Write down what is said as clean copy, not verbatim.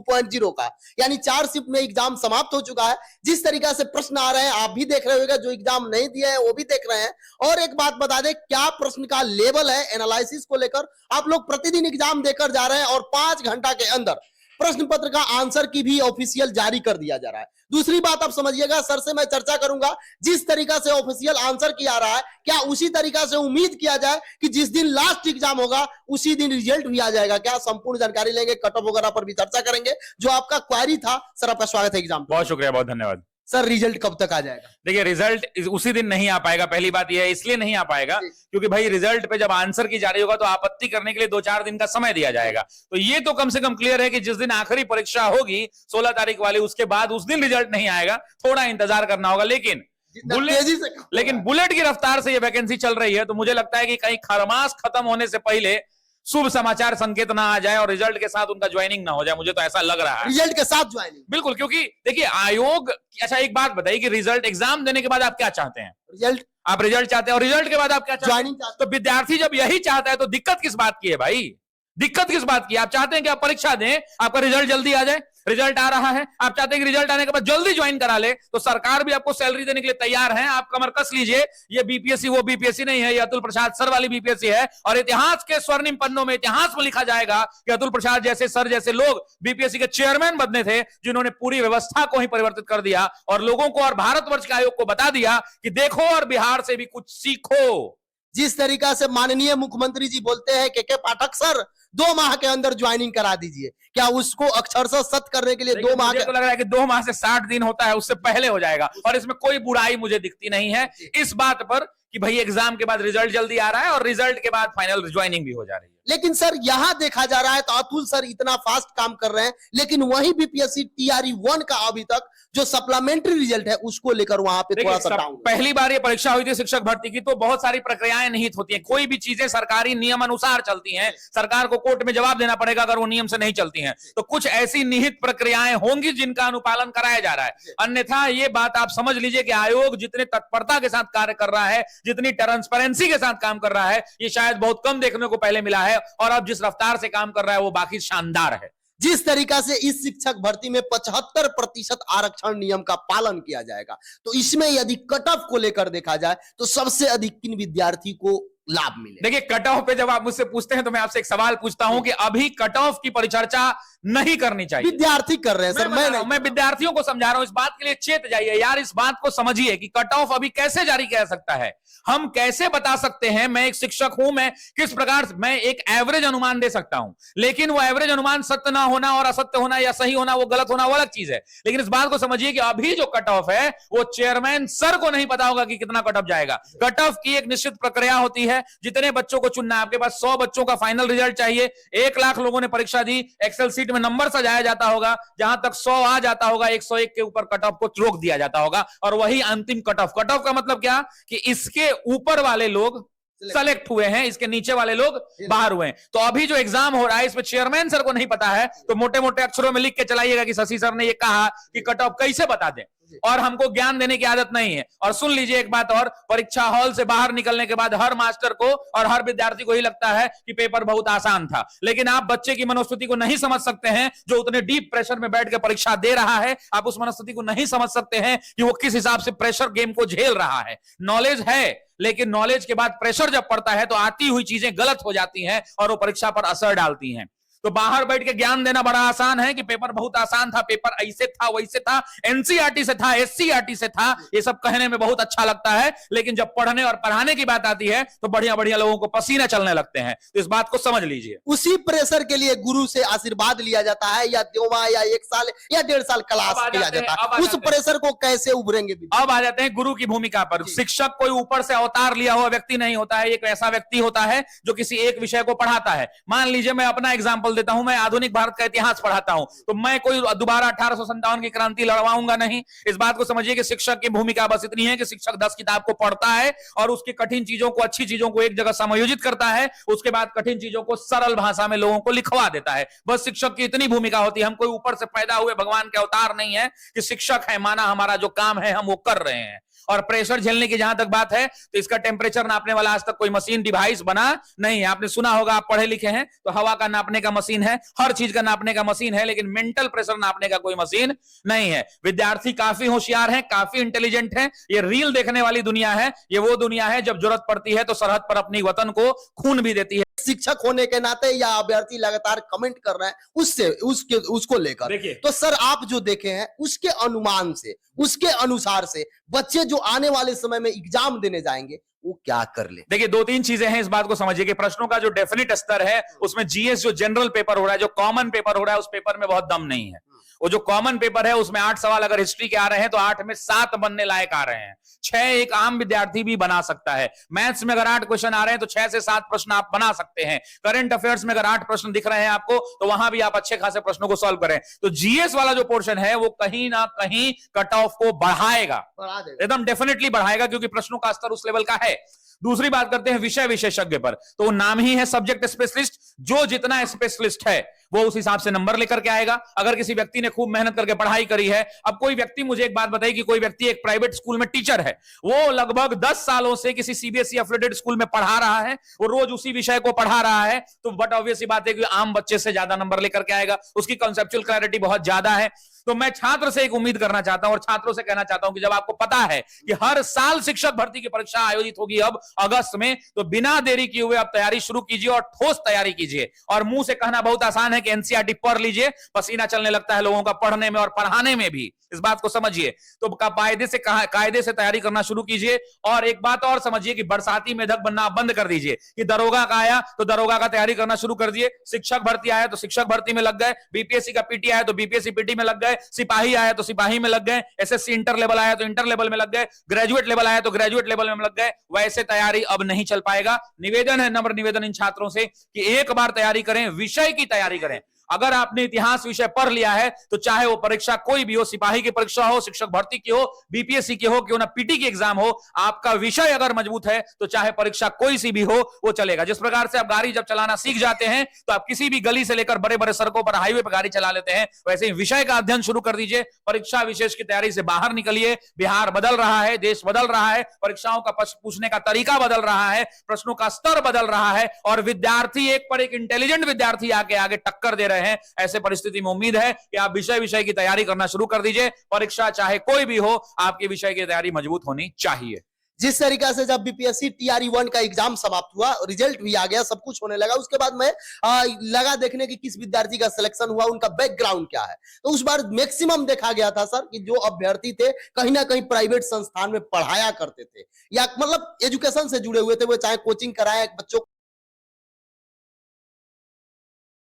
2.0 का, यानी 4 शिफ्ट में एग्जाम समाप्त हो चुका है। जिस तरीका से प्रश्न आ रहे हैं आप भी देख रहे होगा, जो एग्जाम नहीं दिए हैं वो भी देख रहे हैं। और एक बात बता दें, क्या प्रश्न का लेवल है एनालिसिस को लेकर। आप लोग प्रतिदिन एग्जाम देकर जा रहे हैं और 5 घंटा के अंदर प्रश्न पत्र का आंसर की भी ऑफिशियल जारी कर दिया जा रहा है। दूसरी बात आप समझिएगा, सर से मैं चर्चा करूंगा, जिस तरीका से ऑफिशियल आंसर किया रहा है, क्या उसी तरीका से उम्मीद किया जाए कि जिस दिन लास्ट एग्जाम होगा उसी दिन रिजल्ट भी आ जाएगा क्या? संपूर्ण जानकारी लेंगे, कट ऑफ वगैरह पर भी चर्चा करेंगे। जो आपका क्वेरी था सर, आपका स्वागत है एग्जाम। बहुत शुक्रिया, बहुत धन्यवाद। सर रिजल्ट कब तक आ जाएगा? देखिए, रिजल्ट उसी दिन नहीं आ पाएगा। पहली बात यह है, इसलिए नहीं आ पाएगा क्योंकि भाई रिजल्ट पे जब आंसर की जारी होगा तो आपत्ति करने के लिए 2-4 दिन का समय दिया जाएगा। तो ये तो कम से कम क्लियर है कि जिस दिन आखिरी परीक्षा होगी 16 तारीख वाली, उसके बाद उस दिन रिजल्ट नहीं आएगा। थोड़ा इंतजार करना होगा। लेकिन बुलेट की रफ्तार से ये वैकेंसी चल रही है, तो मुझे लगता है कि कहीं खरमास खत्म होने से पहले शुभ समाचार संकेत ना आ जाए और रिजल्ट के साथ उनका ज्वाइनिंग ना हो जाए। मुझे तो ऐसा लग रहा है, रिजल्ट के साथ ज्वाइनिंग। बिल्कुल, क्योंकि देखिए आयोग, अच्छा एक बात बताइए कि रिजल्ट, एग्जाम देने के बाद आप क्या चाहते हैं? रिजल्ट। आप रिजल्ट चाहते हैं और रिजल्ट के बाद आप क्या चाहते हैं? ज्वाइनिंग चाहते तो विद्यार्थी जब यही चाहता है तो दिक्कत किस बात की है भाई? दिक्कत किस बात की? आप चाहते हैं कि आप परीक्षा दें, आपका रिजल्ट जल्दी आ जाए। रिजल्ट आ रहा है, आप चाहते हैं कि रिजल्ट आने के बाद जल्दी ज्वाइन करा ले, तो सरकार भी आपको सैलरी देने के लिए तैयार है। आप कमर कस लीजिए। ये बीपीएससी वो बीपीएससी नहीं है, ये अतुल प्रसाद सर वाली बीपीएससी है। और इतिहास के स्वर्णिम पन्नों में, इतिहास में लिखा जाएगा कि अतुल प्रसाद जैसे सर जैसे लोग बीपीएससी के चेयरमैन बनने थे, जिन्होंने पूरी व्यवस्था को ही परिवर्तित कर दिया और लोगों को और भारतवर्ष के आयोग को बता दिया कि देखो और बिहार से भी कुछ सीखो। जिस तरीका से माननीय मुख्यमंत्री जी बोलते हैं के पाठक सर 2 माह के अंदर ज्वाइनिंग करा दीजिए, क्या उसको अक्षरशः सत्य करने के लिए 2 माह? मुझे तो लग रहा है कि 2 माह से 60 दिन होता है, उससे पहले हो जाएगा। और इसमें कोई बुराई मुझे दिखती नहीं है इस बात पर कि भाई एग्जाम के बाद रिजल्ट जल्दी आ रहा है और रिजल्ट के बाद फाइनल ज्वाइनिंग भी हो जा रही है। लेकिन सर यहां देखा जा रहा है तो अतुल सर इतना फास्ट काम कर रहे हैं, लेकिन वही बीपीएससी टीआरई 1 का अभी तक जो सप्लीमेंट्री रिजल्ट है उसको लेकर वहां पे थोड़ा सा डाउन। पहली बार ये परीक्षा हुई थी शिक्षक भर्ती की, तो बहुत सारी प्रक्रियाएं निहित होती हैं। कोई भी चीजें सरकारी नियम अनुसार चलती हैं। सरकार को कोर्ट में जवाब देना पड़ेगा अगर वो नियम से नहीं चलती हैं। तो कुछ ऐसी निहित प्रक्रियाएं होंगी जिनका अनुपालन कराया जा रहा है। अन्यथा ये बात आप समझ लीजिए कि आयोग जितने तत्परता के साथ कार्य कर रहा है, जितनी ट्रांसपेरेंसी के साथ काम कर रहा है, ये शायद बहुत कम देखने को पहले मिला है। और अब जिस रफ्तार से काम कर रहा है वो बाकी शानदार है। जिस तरीका से इस शिक्षक भर्ती में 75% आरक्षण नियम का पालन किया जाएगा, तो इसमें यदि कट ऑफ को लेकर देखा जाए तो सबसे अधिक किन विद्यार्थी को लाभ मिले? देखिए, कट ऑफ पे जब आप मुझसे पूछते हैं तो मैं आपसे एक सवाल पूछता हूं कि अभी कट ऑफ की परिचर्चा नहीं करनी चाहिए। विद्यार्थी कर रहे हैं सर, मैं विद्यार्थियों को समझा रहा हूं। इस बात के लिए चेत जाइए यार, इस बात को समझिए कि कट ऑफ अभी कैसे जारी किया जा सकता है। हम कैसे बता सकते हैं? मैं एक शिक्षक हूं, मैं किस प्रकार मैं एक एवरेज अनुमान दे सकता हूं, लेकिन वो एवरेज अनुमान सत्य ना होना और असत्य होना या सही होना, वो गलत होना वो अलग चीज है। लेकिन इस बात को समझिए कि अभी जो कट ऑफ है वो चेयरमैन सर को नहीं पता होगा कि कितना कट ऑफ जाएगा। कट ऑफ की एक निश्चित प्रक्रिया होती है। जितने बच्चों को चुनना है, आपके पास 100 बच्चों का फाइनल रिजल्ट चाहिए, 1 लाख लोगों ने परीक्षा दी, एक्सेल सीट में नंबर सजाया जाता होगा, जहां तक 100 आ जाता होगा 101 के ऊपर कट ऑफ को रोक दिया जाता होगा और वही अंतिम कट ऑफ। कट ऑफ का मतलब क्या कि इसके ऊपर वाले लोग सेलेक्ट हुए हैं, इसके नीचे वाले लोग बाहर हुए हैं। तो अभी जो एग्जाम हो रहा है इसमें चेयरमैन सर को नहीं पता है, तो मोटे मोटे अक्षरों में लिख के चलाइएगा कि शशि सर ने ये कहा कि कट ऑफ कैसे बता दें। और हमको ज्ञान देने की आदत नहीं है। और सुन लीजिए एक बात और, परीक्षा हॉल से बाहर निकलने के बाद हर मास्टर को और हर विद्यार्थी को ही लगता है कि पेपर बहुत आसान था, लेकिन आप बच्चे की मनोस्थिति को नहीं समझ सकते हैं जो उतने डीप प्रेशर में बैठ के परीक्षा दे रहा है। आप उस मनोस्थिति को नहीं समझ सकते हैं कि वो किस हिसाब से प्रेशर गेम को झेल रहा है। नॉलेज है, लेकिन नॉलेज के बाद प्रेशर जब पड़ता है तो आती हुई चीजें गलत हो जाती हैं और वो परीक्षा पर असर डालती हैं। तो बाहर बैठ के ज्ञान देना बड़ा आसान है कि पेपर बहुत आसान था, पेपर ऐसे था वैसे था, एनसीईआरटी से था, एससीईआरटी से था, ये सब कहने में बहुत अच्छा लगता है, लेकिन जब पढ़ने और पढ़ाने की बात आती है तो बढ़िया बढ़िया लोगों को पसीने चलने लगते हैं। तो इस बात को समझ लीजिए। उसी प्रेशर के लिए गुरु से आशीर्वाद लिया जाता है, या 2 माह या 1 साल या 1.5 साल क्लास किया जाता है। उस प्रेशर को कैसे उभरेंगे? अब आ जाते हैं गुरु की भूमिका पर। शिक्षक कोई ऊपर से अवतार लिया हुआ व्यक्ति नहीं होता है, एक ऐसा व्यक्ति होता है जो किसी एक विषय को पढ़ाता है। मान लीजिए मैं अपना एग्जाम्पल देता हूं, मैं आधुनिक भारत का इतिहास पढ़ाता हूं, तो मैं कोई दोबारा 1857 की क्रांति लड़वाऊंगा नहीं। इस बात को समझिए कि शिक्षक की भूमिका बस इतनी है कि शिक्षक 10 किताब को पढ़ता है और उसकी कठिन चीजों को, अच्छी चीजों को एक जगह समायोजित करता है, उसके बाद कठिन चीजों को सरल भाषा में लोगों को लिखवा देता है। बस शिक्षक की इतनी भूमिका होती है। हम कोई ऊपर से पैदा हुए भगवान के अवतार नहीं है कि शिक्षक है, माना हमारा जो काम है हम वो कर रहे हैं। और प्रेशर झेलने की जहां तक बात है तो इसका टेम्परेचर नापने वाला आज तक कोई मशीन डिवाइस बना नहीं है। आपने सुना होगा, आप पढ़े लिखे हैं तो हवा का नापने का मशीन है, हर चीज का नापने का मशीन है, लेकिन मेंटल प्रेशर नापने का कोई मशीन नहीं है। विद्यार्थी काफी होशियार हैं, काफी इंटेलिजेंट हैं। ये रील देखने वाली दुनिया है, ये वो दुनिया है जब जरूरत पड़ती है तो सरहद पर अपनी वतन को खून भी देती है। शिक्षक होने के नाते या अभ्यर्थी लगातार कमेंट कर रहे हैं उसको लेकर, देखिए, तो सर आप जो देखे हैं उसके अनुमान से, उसके अनुसार से बच्चे जो आने वाले समय में एग्जाम देने जाएंगे वो क्या कर ले। देखिए, दो तीन चीजें हैं, इस बात को समझिए कि प्रश्नों का जो डेफिनेट स्तर है उसमें जीएस जो जनरल पेपर हो रहा है, जो कॉमन पेपर हो रहा है, उस पेपर में बहुत दम नहीं है। वो जो कॉमन पेपर है उसमें 8 सवाल अगर हिस्ट्री के आ रहे हैं तो 8 में 7 बनने लायक आ रहे हैं। 6 एक आम विद्यार्थी भी बना सकता है। मैथ्स में अगर 8 क्वेश्चन आ रहे हैं तो 6 से 7 प्रश्न आप बना सकते हैं। करंट अफेयर्स में अगर 8 प्रश्न दिख रहे हैं आपको तो वहां भी आप अच्छे खासे प्रश्नों को सॉल्व करें। तो जीएस वाला जो पोर्शन है वो कहीं ना कहीं कट ऑफ को बढ़ाएगा, एकदम डेफिनेटली बढ़ाएगा, क्योंकि प्रश्नों का स्तर उस लेवल का है। दूसरी बात करते हैं विषय विशेषज्ञ पर, तो वो नाम ही है सब्जेक्ट स्पेशलिस्ट। जो जितना स्पेशलिस्ट है वो उस हिसाब से नंबर लेकर के आएगा। अगर किसी व्यक्ति ने खूब मेहनत करके पढ़ाई करी है, अब कोई व्यक्ति, मुझे एक बात बताइए कि कोई व्यक्ति एक प्राइवेट स्कूल में टीचर है, वो लगभग 10 सालों से किसी सीबीएसई एफिलिएटेड स्कूल में पढ़ा रहा है, वो रोज उसी विषय को पढ़ा रहा है, तो बट ऑब्वियस बात है कि आम बच्चे से ज्यादा नंबर लेकर के आएगा, उसकी कंसेप्चुअल क्लैरिटी बहुत ज्यादा है। तो मैं छात्र से एक उम्मीद करना चाहता हूं और छात्रों से कहना चाहता हूं कि जब आपको पता है कि हर साल शिक्षक भर्ती की परीक्षा आयोजित होगी अब अगस्त में, तो बिना देरी किए हुए आप तैयारी शुरू कीजिए और ठोस तैयारी कीजिए। और मुंह से कहना बहुत आसान है कि एनसीईआरटी पढ़ लीजिए, पसीना चलने लगता है लोगों का पढ़ने में और पढ़ाने में भी, इस बात को समझिए। तो कायदे से तैयारी करना शुरू कीजिए। और एक बात और समझिए कि बरसाती मेढक बनना बंद कर दीजिए कि दरोगा का आया तो दरोगा का तैयारी करना शुरू कर दिए, शिक्षक भर्ती आया तो शिक्षक भर्ती में लग गए, बीपीएससी का पीटी आया तो बीपीएससी पीटी में लग गए, सिपाही आया तो सिपाही में लग गए, एसएससी इंटर लेवल आया तो इंटर लेवल में लग गए, ग्रेजुएट लेवल आया तो ग्रेजुएट लेवल में लग गए। वैसे तैयारी अब नहीं चल पाएगा। निवेदन है, नम्र निवेदन इन छात्रों से कि एक बार तैयारी करें, विषय की तैयारी करें। अगर आपने इतिहास विषय पढ़ लिया है तो चाहे वो परीक्षा कोई भी हो, सिपाही की परीक्षा हो, शिक्षक भर्ती की हो, बीपीएससी की हो, क्यों ना पीटी की एग्जाम हो, आपका विषय अगर मजबूत है तो चाहे परीक्षा कोई सी भी हो वो चलेगा। जिस प्रकार से आप गाड़ी जब चलाना सीख जाते हैं तो आप किसी भी गली से लेकर बड़े बड़े सड़कों पर, हाईवे पर गाड़ी चला लेते हैं, वैसे ही विषय का अध्ययन शुरू कर दीजिए। परीक्षा विशेष की तैयारी से बाहर निकलिए। बिहार बदल रहा है, देश बदल रहा है, परीक्षाओं का पूछने का तरीका बदल रहा है, प्रश्नों का स्तर बदल रहा है और विद्यार्थी एक पर एक इंटेलिजेंट विद्यार्थी आके आगे टक्कर दे रहे हैं। ऐसे परिस्थिति में उम्मीद है कि आप विषय की तैयारी करना शुरू कर दीजिए। परीक्षा चाहे कोई भी हो, आपकी विषय की तैयारी मजबूत होनी चाहिए। जिस तरीका से जब बीपीएससी टीआरई 1 का एग्जाम समाप्त हुआ, रिजल्ट भी आ गया, सब कुछ होने लगा, उसके बाद मैं लगा देखने की किस विद्यार्थी का सिलेक्शन हुआ, उनका बैकग्राउंड क्या है। तो उस बार मैक्सिमम देखा गया था सर कि जो अभ्यर्थी थे कहीं ना कहीं प्राइवेट संस्थान में पढ़ाया करते थे या मतलब एजुकेशन से जुड़े हुए थे, वो चाहे कोचिंग कराए बच्चों